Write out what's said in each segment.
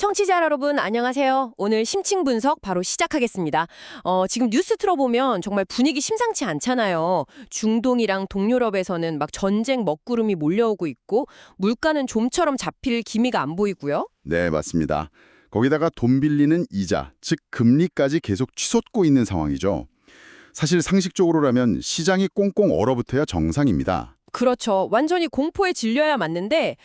청취자 여러분 안녕하세요. 오늘 심층 분석 바로 시작하겠습니다. 지금 뉴스 틀어보면 정말 분위기 심상치 않잖아요. 중동이랑 동유럽에서는 막 전쟁 먹구름이 몰려오고 있고 물가는 좀처럼 잡힐 기미가 안 보이고요. 네, 맞습니다. 거기다가 돈 빌리는 이자, 즉 금리까지 계속 치솟고 있는 상황이죠. 사실 상식적으로라면 시장이 꽁꽁 얼어붙어야 정상입니다. 그렇죠. 완전히 공포에 질려야 맞는데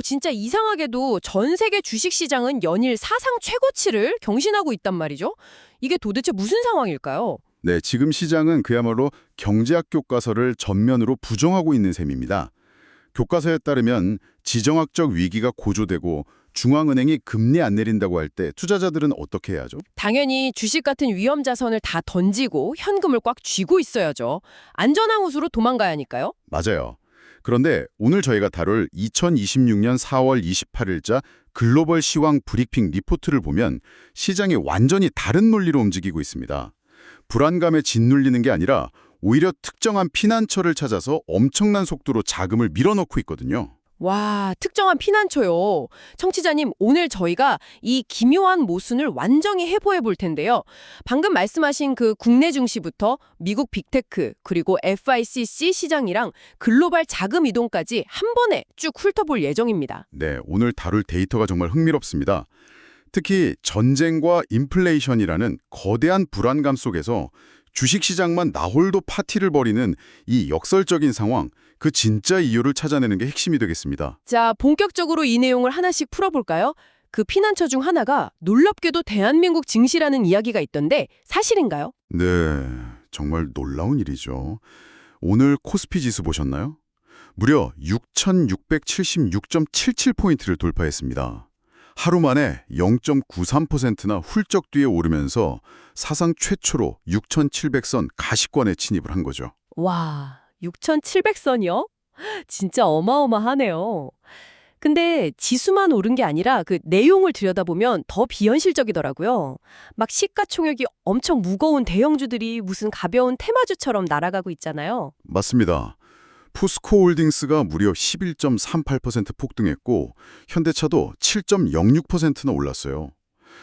진짜 이상하게도 전 세계 주식시장은 연일 사상 최고치를 경신하고 있단 말이죠. 이게 도대체 무슨 상황일까요? 네, 지금 시장은 그야말로 경제학 교과서를 전면으로 부정하고 있는 셈입니다. 교과서에 따르면 지정학적 위기가 고조되고 중앙은행이 금리 안 내린다고 할 때 투자자들은 어떻게 해야죠? 당연히 주식 같은 위험 자산을 다 던지고 현금을 꽉 쥐고 있어야죠. 안전한 곳으로 도망가야 하니까요. 맞아요. 그런데 오늘 저희가 다룰 2026년 4월 28일자 글로벌 시황 브리핑 리포트를 보면 시장이 완전히 다른 논리로 움직이고 있습니다. 불안감에 짓눌리는 게 아니라 오히려 특정한 피난처를 찾아서 엄청난 속도로 자금을 밀어넣고 있거든요. 와, 특정한 피난처요. 청취자님, 오늘 저희가 이 기묘한 모순을 완전히 해부해 볼 텐데요. 방금 말씀하신 그 국내 증시부터 미국 빅테크, 그리고 FICC 시장이랑 글로벌 자금 이동까지 한 번에 쭉 훑어볼 예정입니다. 네, 오늘 다룰 데이터가 정말 흥미롭습니다. 특히 전쟁과 인플레이션이라는 거대한 불안감 속에서 주식시장만 나홀도 파티를 벌이는 이 역설적인 상황, 그 진짜 이유를 찾아내는 게 핵심이 되겠습니다. 자, 본격적으로 이 내용을 하나씩 풀어볼까요? 그 피난처 중 하나가 놀랍게도 대한민국 증시라는 이야기가 있던데 사실인가요? 네, 정말 놀라운 일이죠. 오늘 코스피 지수 보셨나요? 무려 6,676.77포인트를 돌파했습니다. 하루 만에 0.93%나 훌쩍 뛰어 오르면서 사상 최초로 6,700선 가시권에 진입을 한 거죠. 와, 6,700선이요? 진짜 어마어마하네요. 근데 지수만 오른 게 아니라 그 내용을 들여다보면 더 비현실적이더라고요. 막 시가총액이 엄청 무거운 대형주들이 무슨 가벼운 테마주처럼 날아가고 있잖아요. 맞습니다. 포스코홀딩스가 무려 11.38% 폭등했고 현대차도 7.06%나 올랐어요.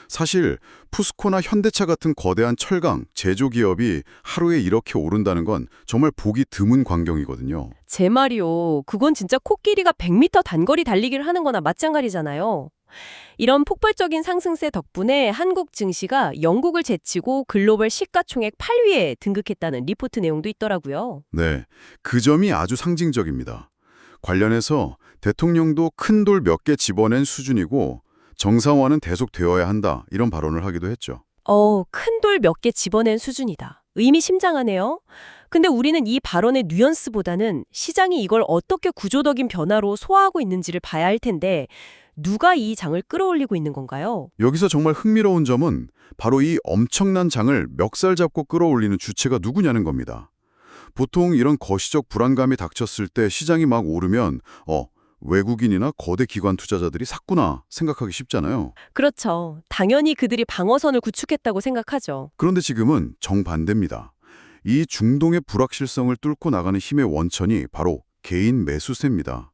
사실 포스코나 현대차 같은 거대한 철강, 제조기업이 하루에 이렇게 오른다는 건 정말 보기 드문 광경이거든요. 제 말이요. 그건 진짜 코끼리가 100m 단거리 달리기를 하는 거나 마찬가지잖아요. 이런 폭발적인 상승세 덕분에 한국 증시가 영국을 제치고 글로벌 시가총액 8위에 등극했다는 리포트 내용도 있더라고요. 네, 그 점이 아주 상징적입니다. 관련해서 대통령도 큰 돌 몇 개 집어낸 수준이고 정상화는 계속되어야 한다 이런 발언을 하기도 했죠. 큰 돌 몇 개 집어낸 수준이다. 의미심장하네요. 근데 우리는 이 발언의 뉘앙스보다는 시장이 이걸 어떻게 구조적인 변화로 소화하고 있는지를 봐야 할 텐데 누가 이 장을 끌어올리고 있는 건가요? 여기서 정말 흥미로운 점은 바로 이 엄청난 장을 멱살 잡고 끌어올리는 주체가 누구냐는 겁니다. 보통 이런 거시적 불안감이 닥쳤을 때 시장이 막 오르면 외국인이나 거대 기관 투자자들이 샀구나 생각하기 쉽잖아요. 그렇죠. 당연히 그들이 방어선을 구축했다고 생각하죠. 그런데 지금은 정반대입니다. 이 중동의 불확실성을 뚫고 나가는 힘의 원천이 바로 개인 매수세입니다.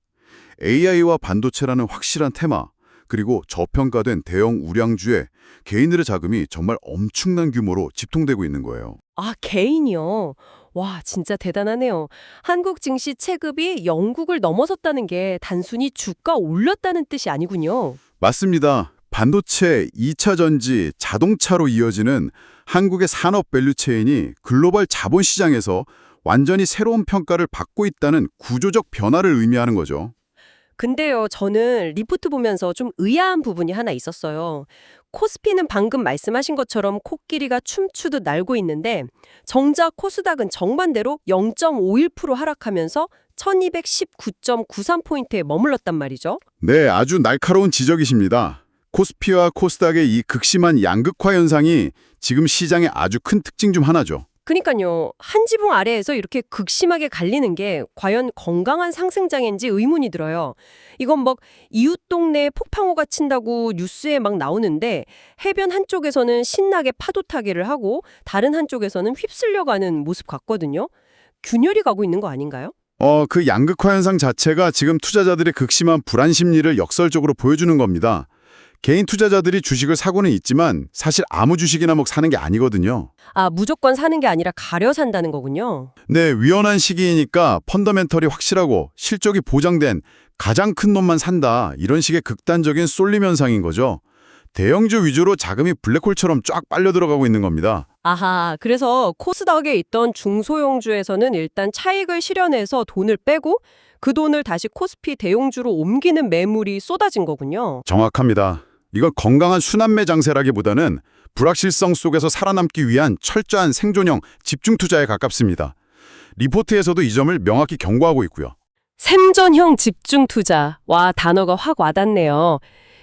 AI와 반도체라는 확실한 테마, 그리고 저평가된 대형 우량주에 개인들의 자금이 정말 엄청난 규모로 집중되고 있는 거예요. 아, 개인이요? 와, 진짜 대단하네요. 한국 증시 체급이 영국을 넘어섰다는 게 단순히 주가 올렸다는 뜻이 아니군요. 맞습니다. 반도체, 2차 전지, 자동차로 이어지는 한국의 산업 밸류체인이 글로벌 자본시장에서 완전히 새로운 평가를 받고 있다는 구조적 변화를 의미하는 거죠. 근데요, 저는 리포트 보면서 좀 의아한 부분이 하나 있었어요. 코스피는 방금 말씀하신 것처럼 코끼리가 춤추듯 날고 있는데 정작 코스닥은 정반대로 0.51% 하락하면서 1219.93포인트에 머물렀단 말이죠. 네, 아주 날카로운 지적이십니다. 코스피와 코스닥의 이 극심한 양극화 현상이 지금 시장의 아주 큰 특징 중 하나죠. 그니까요. 한 지붕 아래에서 이렇게 극심하게 갈리는 게 과연 건강한 상승장인지 의문이 들어요. 이건 막 이웃 동네에 폭풍우가 친다고 뉴스에 막 나오는데 해변 한쪽에서는 신나게 파도 타기를 하고 다른 한쪽에서는 휩쓸려가는 모습 같거든요. 균열이 가고 있는 거 아닌가요? 그 양극화 현상 자체가 지금 투자자들의 극심한 불안 심리를 역설적으로 보여주는 겁니다. 개인 투자자들이 주식을 사고는 있지만 사실 아무 주식이나 사는 게 아니거든요. 아, 무조건 사는 게 아니라 가려 산다는 거군요. 네, 위험한 시기이니까 펀더멘털이 확실하고 실적이 보장된 가장 큰 놈만 산다. 이런 식의 극단적인 쏠림 현상인 거죠. 대형주 위주로 자금이 블랙홀처럼 쫙 빨려 들어가고 있는 겁니다. 아하, 그래서 코스닥에 있던 중소형주에서는 일단 차익을 실현해서 돈을 빼고 그 돈을 다시 코스피 대형주로 옮기는 매물이 쏟아진 거군요. 정확합니다. 이건 건강한 순환매 장세라기보다는 불확실성 속에서 살아남기 위한 철저한 생존형 집중 투자에 가깝습니다. 리포트에서도 이 점을 명확히 경고하고 있고요. 생존형 집중 투자. 와, 단어가 확 와닿네요.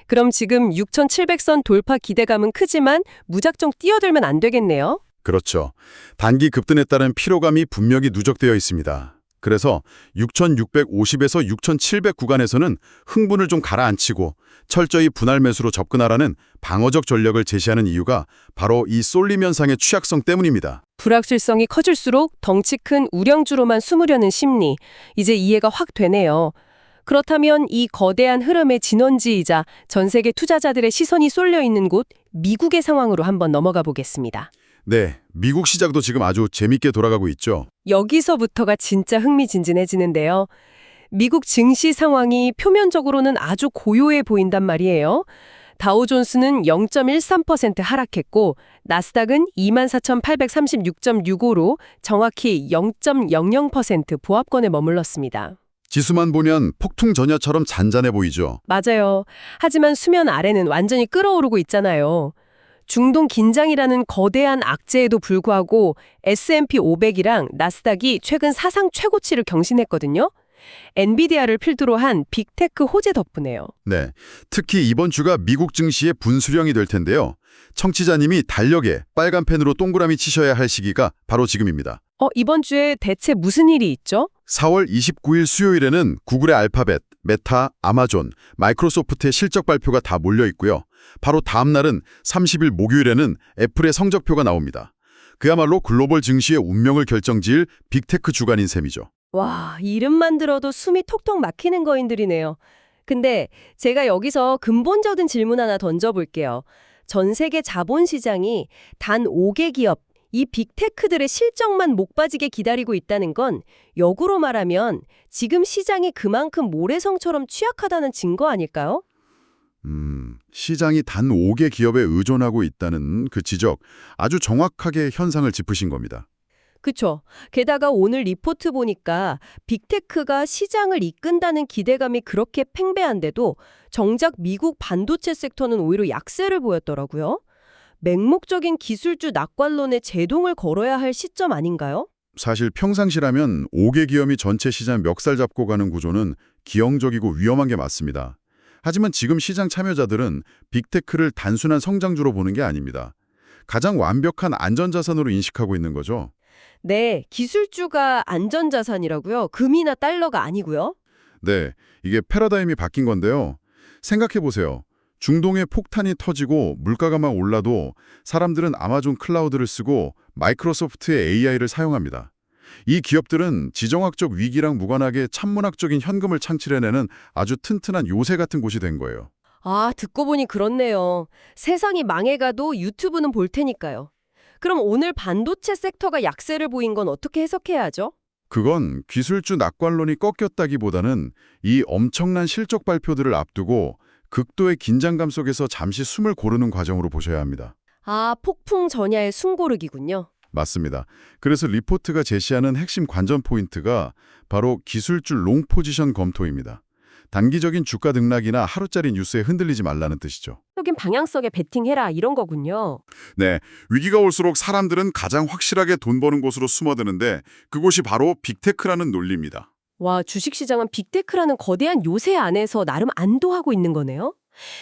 그럼 지금 6,700선 돌파 기대감은 크지만 무작정 뛰어들면 안 되겠네요. 그렇죠. 단기 급등에 따른 피로감이 분명히 누적되어 있습니다. 그래서 6,650에서 6,700 구간에서는 흥분을 좀 가라앉히고 철저히 분할 매수로 접근하라는 방어적 전략을 제시하는 이유가 바로 이 쏠림 현상의 취약성 때문입니다. 불확실성이 커질수록 덩치 큰 우량주로만 숨으려는 심리. 이제 이해가 확 되네요. 그렇다면 이 거대한 흐름의 진원지이자 전 세계 투자자들의 시선이 쏠려 있는 곳 미국의 상황으로 한번 넘어가 보겠습니다. 네, 미국 시장도 지금 아주 재밌게 돌아가고 있죠. 여기서부터가 진짜 흥미진진해지는데요. 미국 증시 상황이 표면적으로는 아주 고요해 보인단 말이에요. 다우존스는 0.13% 하락했고 나스닥은 24,836.65로 정확히 0.00% 보합권에 머물렀습니다. 지수만 보면 폭풍 전야처럼 잔잔해 보이죠. 맞아요. 하지만 수면 아래는 완전히 끓어오르고 있잖아요. 중동 긴장이라는 거대한 악재에도 불구하고 S&P 500이랑 나스닥이 최근 사상 최고치를 경신했거든요. 엔비디아를 필두로 한 빅테크 호재 덕분에요. 네, 특히 이번 주가 미국 증시의 분수령이 될 텐데요. 청취자님이 달력에 빨간 펜으로 동그라미 치셔야 할 시기가 바로 지금입니다. 이번 주에 대체 무슨 일이 있죠? 4월 29일 수요일에는 구글의 알파벳, 메타, 아마존, 마이크로소프트의 실적 발표가 다 몰려 있고요. 바로 다음 날은 30일 목요일에는 애플의 성적표가 나옵니다. 그야말로 글로벌 증시의 운명을 결정지을 빅테크 주간인 셈이죠. 와, 이름만 들어도 숨이 톡톡 막히는 거인들이네요. 근데 제가 여기서 근본적인 질문 하나 던져볼게요. 전 세계 자본시장이 단 5개 기업, 이 빅테크들의 실적만 목 빠지게 기다리고 있다는 건 역으로 말하면 지금 시장이 그만큼 모래성처럼 취약하다는 증거 아닐까요? 시장이 단 5개 기업에 의존하고 있다는 그 지적, 아주 정확하게 현상을 짚으신 겁니다. 그쵸. 게다가 오늘 리포트 보니까 빅테크가 시장을 이끈다는 기대감이 그렇게 팽배한데도 정작 미국 반도체 섹터는 오히려 약세를 보였더라고요. 맹목적인 기술주 낙관론에 제동을 걸어야 할 시점 아닌가요? 사실 평상시라면 5개 기업이 전체 시장 멱살 잡고 가는 구조는 기형적이고 위험한 게 맞습니다. 하지만 지금 시장 참여자들은 빅테크를 단순한 성장주로 보는 게 아닙니다. 가장 완벽한 안전자산으로 인식하고 있는 거죠. 네, 기술주가 안전자산이라고요? 금이나 달러가 아니고요? 네, 이게 패러다임이 바뀐 건데요. 생각해보세요. 중동에 폭탄이 터지고 물가가 막 올라도 사람들은 아마존 클라우드를 쓰고 마이크로소프트의 AI를 사용합니다. 이 기업들은 지정학적 위기랑 무관하게 천문학적인 현금을 창출해내는 아주 튼튼한 요새 같은 곳이 된 거예요. 아, 듣고 보니 그렇네요. 세상이 망해가도 유튜브는 볼 테니까요. 그럼 오늘 반도체 섹터가 약세를 보인 건 어떻게 해석해야 하죠? 그건 기술주 낙관론이 꺾였다기보다는 이 엄청난 실적 발표들을 앞두고 극도의 긴장감 속에서 잠시 숨을 고르는 과정으로 보셔야 합니다. 아, 폭풍 전야의 숨고르기군요. 맞습니다. 그래서 리포트가 제시하는 핵심 관전 포인트가 바로 기술주 롱 포지션 검토입니다. 단기적인 주가 등락이나 하루짜리 뉴스에 흔들리지 말라는 뜻이죠. 여긴 방향성에 베팅해라 이런 거군요. 네, 위기가 올수록 사람들은 가장 확실하게 돈 버는 곳으로 숨어드는데 그곳이 바로 빅테크라는 논리입니다. 와, 주식시장은 빅테크라는 거대한 요새 안에서 나름 안도하고 있는 거네요.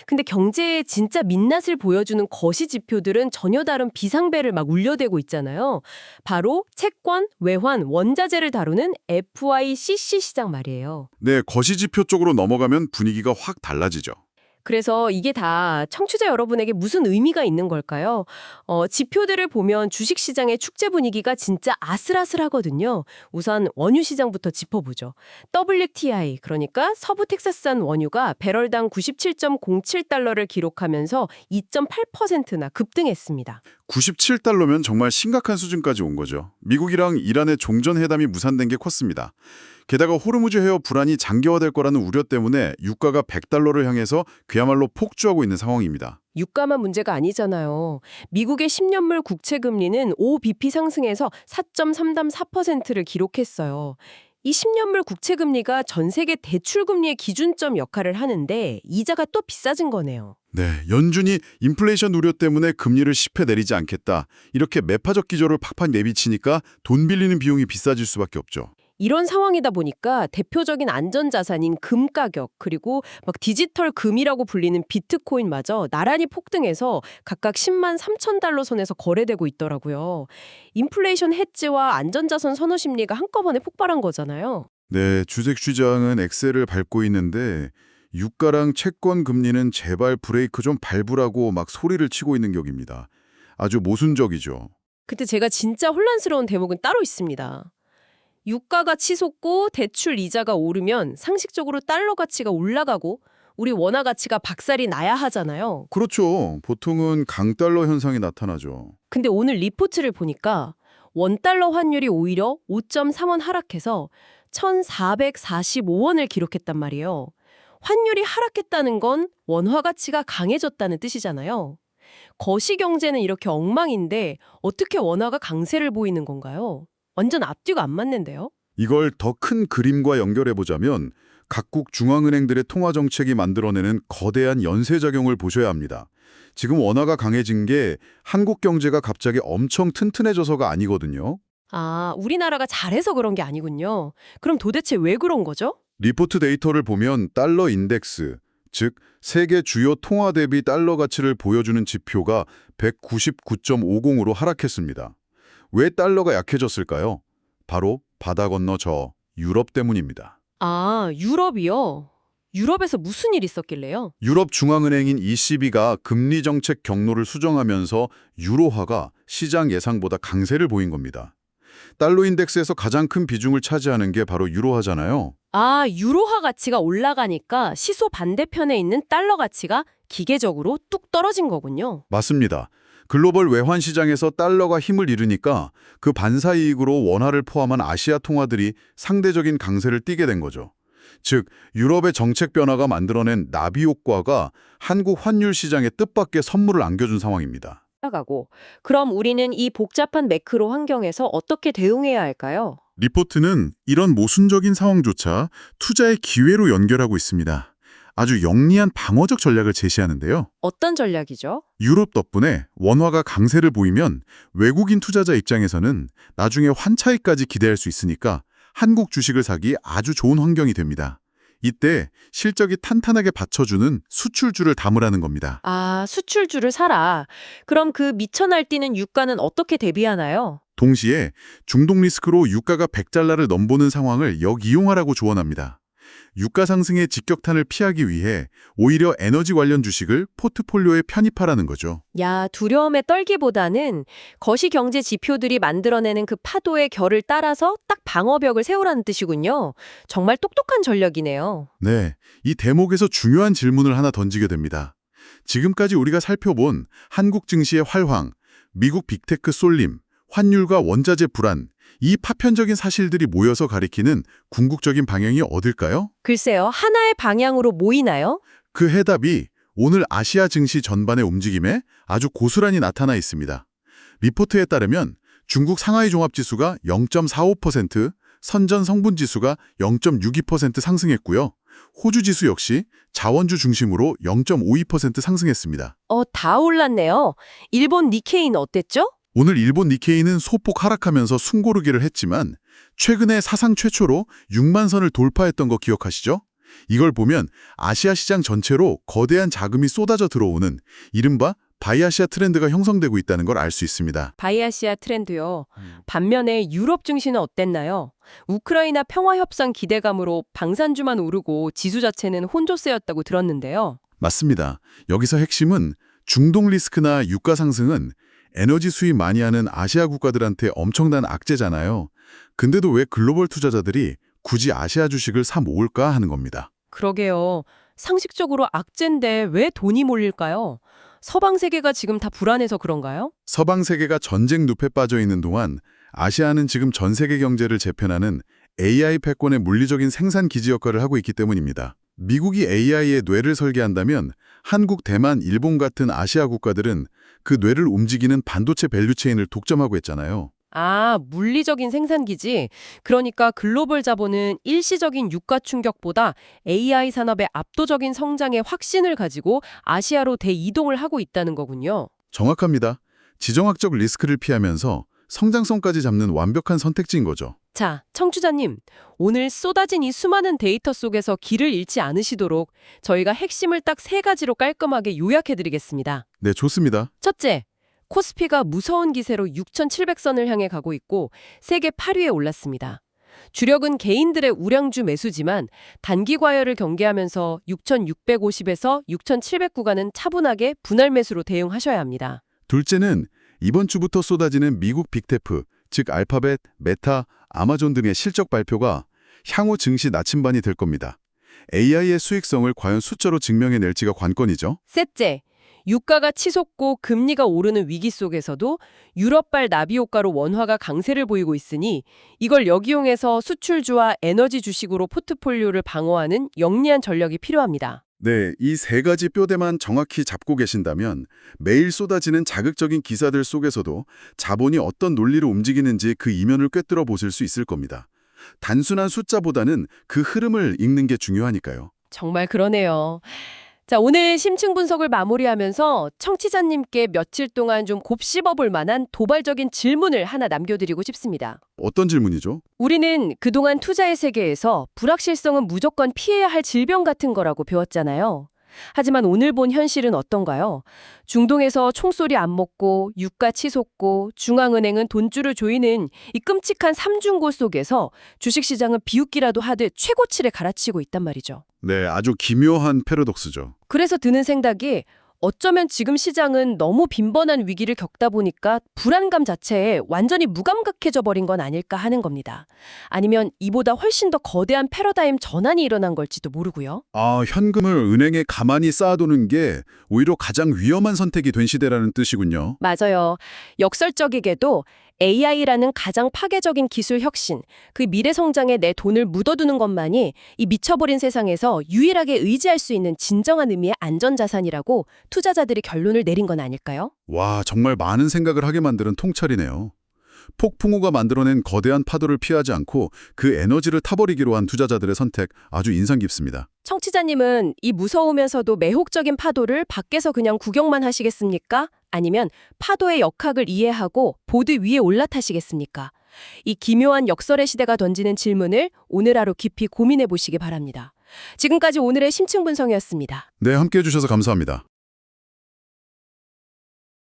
근데 경제의 진짜 민낯을 보여주는 거시 지표들은 전혀 다른 비상벨을 막 울려대고 있잖아요. 바로 채권, 외환, 원자재를 다루는 FICC 시장 말이에요. 네, 거시지표 쪽으로 넘어가면 분위기가 확 달라지죠. 그래서 이게 다 청취자 여러분에게 무슨 의미가 있는 걸까요? 지표들을 보면 주식시장의 축제 분위기가 진짜 아슬아슬하거든요. 우선 원유 시장부터 짚어보죠. WTI, 그러니까 서부 텍사스산 원유가 배럴당 97.07달러를 기록하면서 2.8%나 급등했습니다. 97달러면 정말 심각한 수준까지 온 거죠. 미국이랑 이란의 종전회담이 무산된 게 컸습니다. 게다가 호르무즈 해협 불안이 장기화될 거라는 우려 때문에 유가가 100달러를 향해서 그야말로 폭주하고 있는 상황입니다. 유가만 문제가 아니잖아요. 미국의 10년물 국채 금리는 5bp 상승해서 4.34%를 기록했어요. 이 10년물 국채 금리가 전 세계 대출 금리의 기준점 역할을 하는데 이자가 또 비싸진 거네요. 네, 연준이 인플레이션 우려 때문에 금리를 10회 내리지 않겠다. 이렇게 매파적 기조를 팍팍 내비치니까 돈 빌리는 비용이 비싸질 수밖에 없죠. 이런 상황이다 보니까 대표적인 안전자산인 금 가격 그리고 막 디지털 금이라고 불리는 비트코인마저 나란히 폭등해서 각각 10만 3천 달러 선에서 거래되고 있더라고요. 인플레이션 해지와 안전자산 선호 심리가 한꺼번에 폭발한 거잖아요. 네, 주택시장은 엑셀을 밟고 있는데 유가랑 채권 금리는 제발 브레이크 좀 밟으라고 막 소리를 치고 있는 격입니다. 아주 모순적이죠. 그때 제가 진짜 혼란스러운 대목은 따로 있습니다. 유가가 치솟고 대출 이자가 오르면 상식적으로 달러 가치가 올라가고 우리 원화 가치가 박살이 나야 하잖아요. 그렇죠. 보통은 강달러 현상이 나타나죠. 근데 오늘 리포트를 보니까 원달러 환율이 오히려 5.3원 하락해서 1,445원을 기록했단 말이에요. 환율이 하락했다는 건 원화 가치가 강해졌다는 뜻이잖아요. 거시경제는 이렇게 엉망인데 어떻게 원화가 강세를 보이는 건가요? 완전 앞뒤가 안 맞는데요? 이걸 더 큰 그림과 연결해보자면 각국 중앙은행들의 통화정책이 만들어내는 거대한 연쇄작용을 보셔야 합니다. 지금 원화가 강해진 게 한국 경제가 갑자기 엄청 튼튼해져서가 아니거든요. 아, 우리나라가 잘해서 그런 게 아니군요. 그럼 도대체 왜 그런 거죠? 리포트 데이터를 보면 달러 인덱스, 즉 세계 주요 통화 대비 달러 가치를 보여주는 지표가 199.50으로 하락했습니다. 왜 달러가 약해졌을까요? 바로 바다 건너 저 유럽 때문입니다. 아, 유럽이요? 유럽에서 무슨 일이 있었길래요? 유럽 중앙은행인 ECB가 금리 정책 경로를 수정하면서 유로화가 시장 예상보다 강세를 보인 겁니다. 달러 인덱스에서 가장 큰 비중을 차지하는 게 바로 유로화잖아요. 아, 유로화 가치가 올라가니까 시소 반대편에 있는 달러 가치가 기계적으로 뚝 떨어진 거군요. 맞습니다. 글로벌 외환 시장에서 달러가 힘을 잃으니까 그 반사이익으로 원화를 포함한 아시아 통화들이 상대적인 강세를 띠게 된 거죠. 즉, 유럽의 정책 변화가 만들어낸 나비 효과가 한국 환율 시장에 뜻밖의 선물을 안겨준 상황입니다. 나가고 그럼 우리는 이 복잡한 매크로 환경에서 어떻게 대응해야 할까요? 리포트는 이런 모순적인 상황조차 투자의 기회로 연결하고 있습니다. 아주 영리한 방어적 전략을 제시하는데요. 어떤 전략이죠? 유럽 덕분에 원화가 강세를 보이면 외국인 투자자 입장에서는 나중에 환차익까지 기대할 수 있으니까 한국 주식을 사기 아주 좋은 환경이 됩니다. 이때 실적이 탄탄하게 받쳐주는 수출주를 담으라는 겁니다. 아, 수출주를 사라. 그럼 그 미쳐 날뛰는 유가는 어떻게 대비하나요? 동시에 중동 리스크로 유가가 100달러를 넘보는 상황을 역이용하라고 조언합니다. 유가 상승의 직격탄을 피하기 위해 오히려 에너지 관련 주식을 포트폴리오에 편입하라는 거죠. 야, 두려움에 떨기보다는 거시경제 지표들이 만들어내는 그 파도의 결을 따라서 딱 방어벽을 세우라는 뜻이군요. 정말 똑똑한 전략이네요. 네, 이 대목에서 중요한 질문을 하나 던지게 됩니다. 지금까지 우리가 살펴본 한국 증시의 활황, 미국 빅테크 쏠림, 환율과 원자재 불안, 이 파편적인 사실들이 모여서 가리키는 궁극적인 방향이 어딜까요? 글쎄요, 하나의 방향으로 모이나요? 그 해답이 오늘 아시아 증시 전반의 움직임에 아주 고스란히 나타나 있습니다. 리포트에 따르면 중국 상하이 종합지수가 0.45%, 선전 성분지수가 0.62% 상승했고요. 호주 지수 역시 자원주 중심으로 0.52% 상승했습니다. 다 올랐네요. 일본 니케이는 어땠죠? 오늘 일본 니케이는 소폭 하락하면서 숨고르기를 했지만 최근에 사상 최초로 6만 선을 돌파했던 거 기억하시죠? 이걸 보면 아시아 시장 전체로 거대한 자금이 쏟아져 들어오는 이른바 바이아시아 트렌드가 형성되고 있다는 걸 알 수 있습니다. 바이아시아 트렌드요. 반면에 유럽 증시는 어땠나요? 우크라이나 평화협상 기대감으로 방산주만 오르고 지수 자체는 혼조세였다고 들었는데요. 맞습니다. 여기서 핵심은 중동 리스크나 유가 상승은 에너지 수입 많이 하는 아시아 국가들한테 엄청난 악재잖아요. 근데도 왜 글로벌 투자자들이 굳이 아시아 주식을 사 모을까 하는 겁니다. 그러게요. 상식적으로 악재인데 왜 돈이 몰릴까요? 서방 세계가 지금 다 불안해서 그런가요? 서방 세계가 전쟁 늪에 빠져 있는 동안 아시아는 지금 전 세계 경제를 재편하는 AI 패권의 물리적인 생산 기지 역할을 하고 있기 때문입니다. 미국이 AI에 뇌를 설계한다면 한국, 대만, 일본 같은 아시아 국가들은 그 뇌를 움직이는 반도체 밸류체인을 독점하고 있잖아요. 아, 물리적인 생산기지. 그러니까 글로벌 자본은 일시적인 유가 충격보다 AI 산업의 압도적인 성장에 확신을 가지고 아시아로 대이동을 하고 있다는 거군요. 정확합니다. 지정학적 리스크를 피하면서 성장성까지 잡는 완벽한 선택지인 거죠. 자, 청취자님, 오늘 쏟아진 이 수많은 데이터 속에서 길을 잃지 않으시도록 저희가 핵심을 딱 세 가지로 깔끔하게 요약해드리겠습니다. 네, 좋습니다. 첫째, 코스피가 무서운 기세로 6,700선을 향해 가고 있고 세계 8위에 올랐습니다. 주력은 개인들의 우량주 매수지만 단기 과열을 경계하면서 6,650에서 6,700 구간은 차분하게 분할 매수로 대응하셔야 합니다. 둘째는 이번 주부터 쏟아지는 미국 빅테크, 즉 알파벳, 메타, 아마존 등의 실적 발표가 향후 증시 나침반이 될 겁니다. AI의 수익성을 과연 숫자로 증명해낼지가 관건이죠. 셋째, 유가가 치솟고 금리가 오르는 위기 속에서도 유럽발 나비 효과로 원화가 강세를 보이고 있으니 이걸 역이용해서 수출주와 에너지 주식으로 포트폴리오를 방어하는 영리한 전략이 필요합니다. 네, 이 세 가지 뼈대만 정확히 잡고 계신다면 매일 쏟아지는 자극적인 기사들 속에서도 자본이 어떤 논리로 움직이는지 그 이면을 꿰뚫어 보실 수 있을 겁니다. 단순한 숫자보다는 그 흐름을 읽는 게 중요하니까요. 정말 그러네요. 자, 오늘 심층 분석을 마무리하면서 청취자님께 며칠 동안 좀 곱씹어볼 만한 도발적인 질문을 하나 남겨드리고 싶습니다. 어떤 질문이죠? 우리는 그동안 투자의 세계에서 불확실성은 무조건 피해야 할 질병 같은 거라고 배웠잖아요. 하지만 오늘 본 현실은 어떤가요? 중동에서 총소리 안 먹고 유가 치솟고 중앙은행은 돈줄을 조이는 이 끔찍한 삼중고 속에서 주식시장은 비웃기라도 하듯 최고치를 갈아치고 있단 말이죠. 네, 아주 기묘한 패러독스죠. 그래서 드는 생각이 어쩌면 지금 시장은 너무 빈번한 위기를 겪다 보니까 불안감 자체에 완전히 무감각해져 버린 건 아닐까 하는 겁니다. 아니면 이보다 훨씬 더 거대한 패러다임 전환이 일어난 걸지도 모르고요. 아, 현금을 은행에 가만히 쌓아두는 게 오히려 가장 위험한 선택이 된 시대라는 뜻이군요. 맞아요. 역설적이게도 AI라는 가장 파괴적인 기술 혁신, 그 미래 성장에 내 돈을 묻어두는 것만이 이 미쳐버린 세상에서 유일하게 의지할 수 있는 진정한 의미의 안전자산이라고 투자자들이 결론을 내린 건 아닐까요? 와, 정말 많은 생각을 하게 만드는 통찰이네요. 폭풍우가 만들어낸 거대한 파도를 피하지 않고 그 에너지를 타버리기로 한 투자자들의 선택 아주 인상 깊습니다. 청취자님은 이 무서우면서도 매혹적인 파도를 밖에서 그냥 구경만 하시겠습니까? 아니면 파도의 역학을 이해하고 보드 위에 올라타시겠습니까? 이 기묘한 역설의 시대가 던지는 질문을 오늘 하루 깊이 고민해 보시기 바랍니다. 지금까지 오늘의 심층 분석이었습니다. 네, 함께해 주셔서 감사합니다.